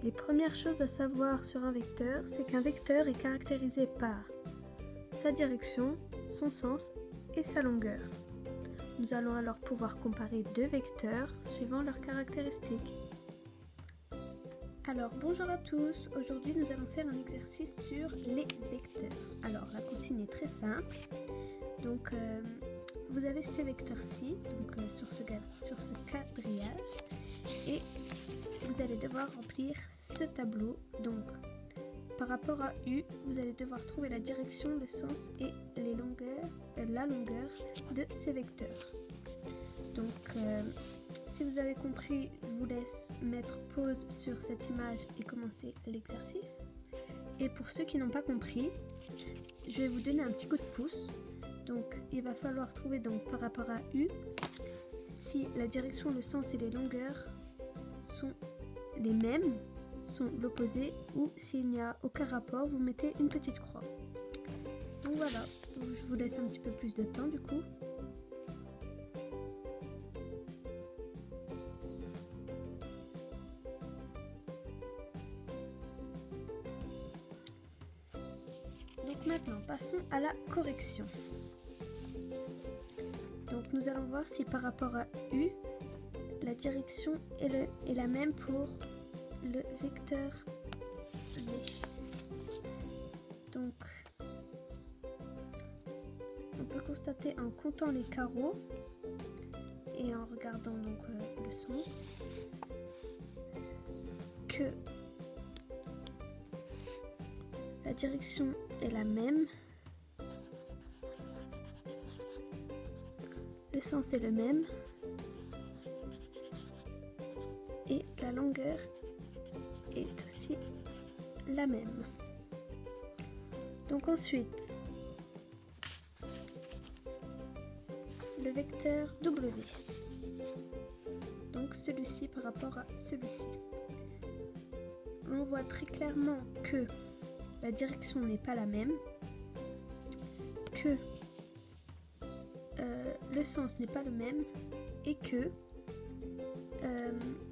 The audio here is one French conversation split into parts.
Les premières choses à savoir sur un vecteur, c'est qu'un vecteur est caractérisé par sa direction, son sens et sa longueur. Nous allons alors pouvoir comparer deux vecteurs suivant leurs caractéristiques. Alors bonjour à tous, aujourd'hui nous allons faire un exercice sur les vecteurs. Alors la consigne est très simple, donc vous avez ces vecteurs-ci, sur ce quadrillage, et vous allez devoir remplir ce tableau. Donc par rapport à U, vous allez devoir trouver la direction, le sens et la longueur de ces vecteurs. Donc si vous avez compris, je vous laisse mettre pause sur cette image et commencer l'exercice. Et pour ceux qui n'ont pas compris, je vais vous donner un petit coup de pouce. Donc il va falloir trouver par rapport à U si la direction, le sens et les longueurs sont les mêmes, sont l'opposé, ou s'il n'y a aucun rapport, vous mettez une petite croix. Donc voilà, je vous laisse un petit peu plus de temps du coup. Donc maintenant, passons à la correction. Donc nous allons voir si par rapport à U, la direction est la même pour le vecteur V. Donc on peut constater en comptant les carreaux et en regardant le sens que la direction est la même, le sens est le même et la longueur est aussi la même. Donc ensuite, le vecteur W, donc celui-ci par rapport à celui-ci, on voit très clairement que la direction n'est pas la même, que le sens n'est pas le même et que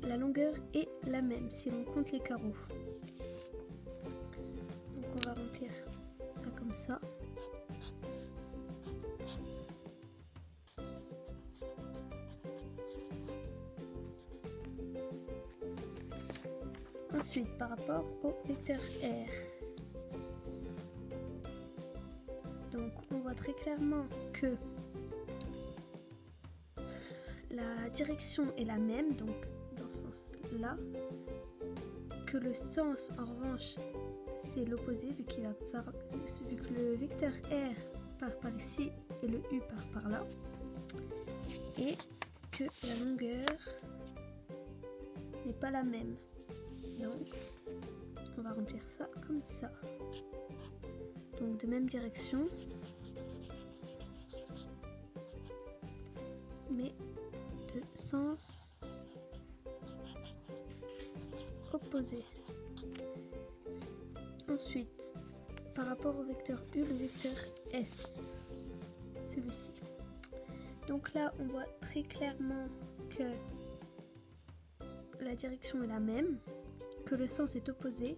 la longueur est la même si l'on compte les carreaux. Donc on va remplir ça comme ça. Ensuite, par rapport au vecteur R, donc on voit très clairement que la direction est la même, donc dans ce sens-là, que le sens en revanche c'est l'opposé vu que le vecteur R part par ici et le U part par là, et que la longueur n'est pas la même. Donc on va remplir ça comme ça. Donc de même direction, mais de sens opposé. Ensuite, par rapport au vecteur U, le vecteur S, celui-ci. Donc là, on voit très clairement que la direction est la même, que le sens est opposé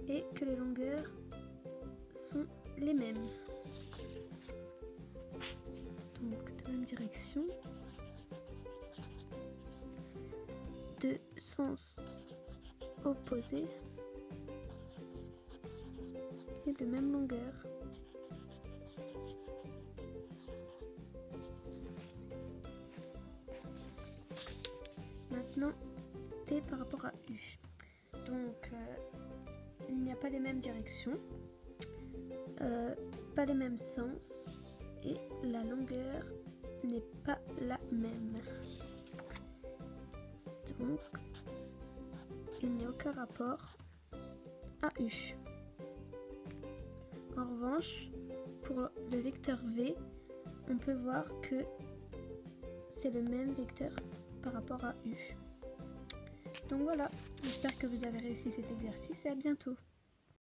et que les longueurs sont les mêmes. Donc de même direction, de sens opposé et de même longueur. Maintenant T par rapport à U. Donc il n'y a pas les mêmes directions, pas les mêmes sens et la longueur n'est pas la même. Donc il n'y a aucun rapport à U. En revanche, pour le vecteur V, on peut voir que c'est le même vecteur par rapport à U. Donc voilà, j'espère que vous avez réussi cet exercice et à bientôt.